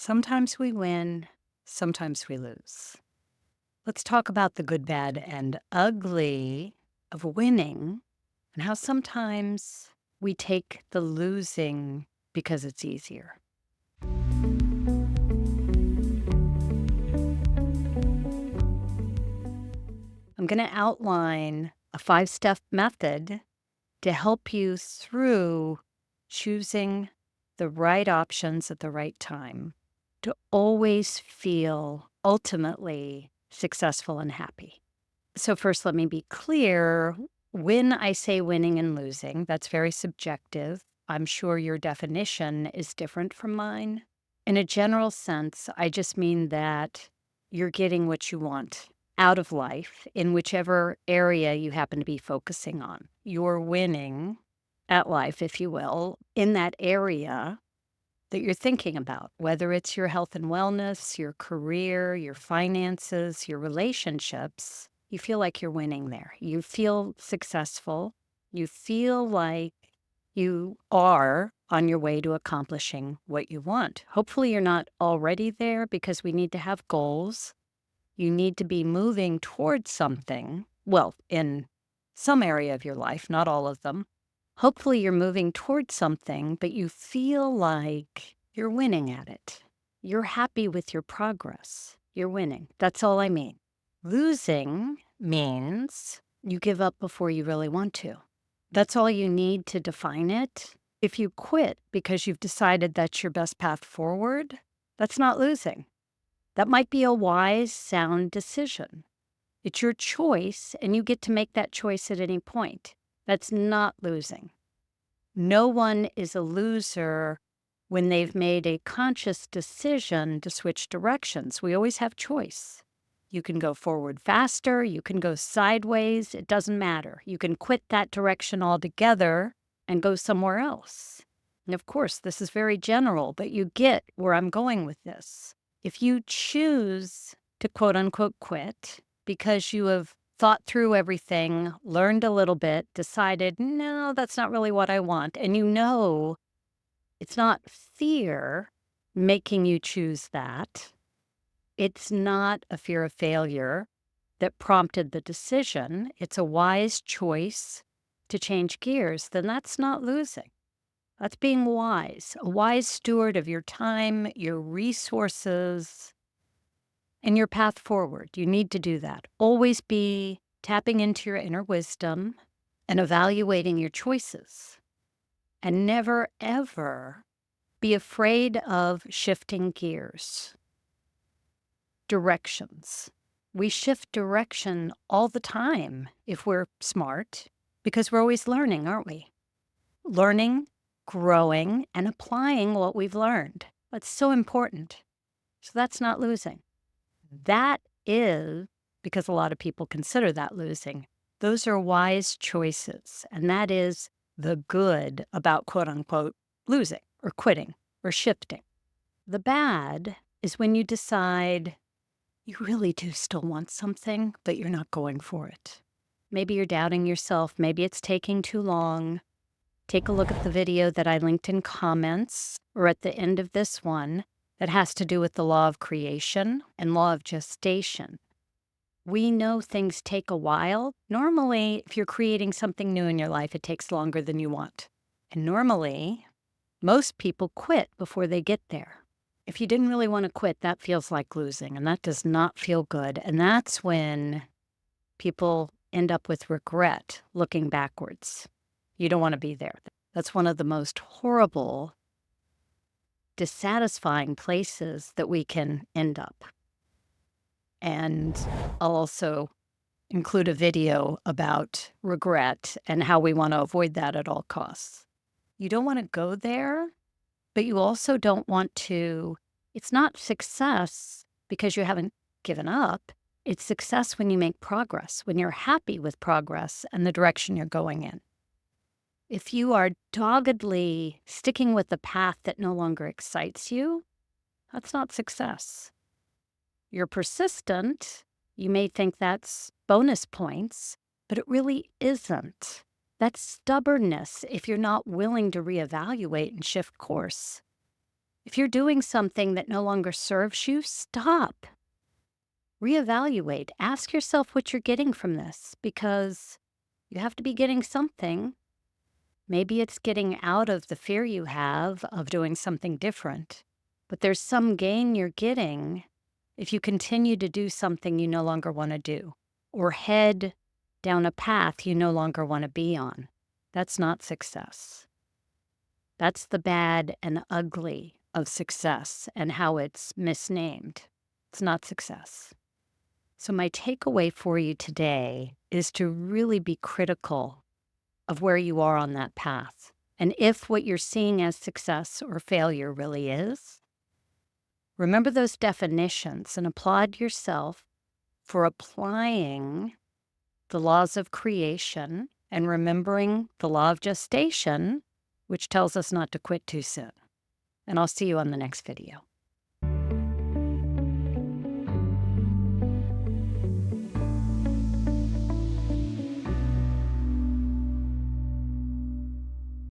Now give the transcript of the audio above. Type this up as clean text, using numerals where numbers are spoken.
Sometimes we win, sometimes we lose. Let's talk about the good, bad, and ugly of winning and how sometimes we take the losing because it's easier. I'm going to outline a 5-step method to help you through choosing the right options at the right time to always feel ultimately successful and happy. So, first, let me be clear. When I say winning and losing, that's very subjective. I'm sure your definition is different from mine. In a general sense, I just mean that you're getting what you want out of life in whichever area you happen to be focusing on. You're winning at life, if you will, in that area that you're thinking about, whether it's your health and wellness, your career, your finances, your relationships. You feel like you're winning there. You feel successful. You feel like you are on your way to accomplishing what you want. Hopefully, you're not already there because we need to have goals. You need to be moving towards something. Well, in some area of your life, not all of them. Hopefully, you're moving towards something, but you feel like you're winning at it. You're happy with your progress. You're winning. That's all I mean. Losing means you give up before you really want to. That's all you need to define it. If you quit because you've decided that's your best path forward, that's not losing. That might be a wise, sound decision. It's your choice, and you get to make that choice at any point. That's not losing. No one is a loser when they've made a conscious decision to switch directions. We always have choice. You can go forward faster, you can go sideways, it doesn't matter. You can quit that direction altogether and go somewhere else. And of course, this is very general, but you get where I'm going with this. If you choose to quote unquote quit because you have thought through everything, learned a little bit, decided, no, that's not really what I want, and you know it's not fear making you choose that, it's not a fear of failure that prompted the decision, it's a wise choice to change gears, then that's not losing. That's being wise, a wise steward of your time, your resources, and your path forward. You need to do that. Always be tapping into your inner wisdom and evaluating your choices. And never, ever be afraid of shifting gears, directions. We shift direction all the time if we're smart, because we're always learning, aren't we? Learning, growing, and applying what we've learned. That's so important. So that's not losing. That is, because a lot of people consider that losing, those are wise choices. And that is the good about quote unquote losing or quitting or shifting. The bad is when you decide you really do still want something, but you're not going for it. Maybe you're doubting yourself. Maybe it's taking too long. Take a look at the video that I linked in comments or at the end of this one that has to do with the law of creation and law of gestation. We know things take a while. Normally, if you're creating something new in your life, it takes longer than you want. And normally, most people quit before they get there. If you didn't really want to quit, that feels like losing, and that does not feel good. And that's when people end up with regret looking backwards. You don't want to be there. That's one of the most horrible, dissatisfying places that we can end up. And I'll also include a video about regret and how we want to avoid that at all costs. You don't want to go there, but you also don't want to, it's not success because you haven't given up. It's success when you make progress, when you're happy with progress and the direction you're going in. If you are doggedly sticking with the path that no longer excites you, that's not success. You're persistent. You may think that's bonus points, but it really isn't. That's stubbornness if you're not willing to reevaluate and shift course. If you're doing something that no longer serves you, stop. Reevaluate. Ask yourself what you're getting from this, because you have to be getting something. Maybe it's getting out of the fear you have of doing something different, but there's some gain you're getting if you continue to do something you no longer want to do or head down a path you no longer want to be on. That's not success. That's the bad and ugly of success and how it's misnamed. It's not success. So my takeaway for you today is to really be critical of where you are on that path. And if what you're seeing as success or failure really is, remember those definitions and applaud yourself for applying the laws of creation and remembering the law of gestation, which tells us not to quit too soon. And I'll see you on the next video.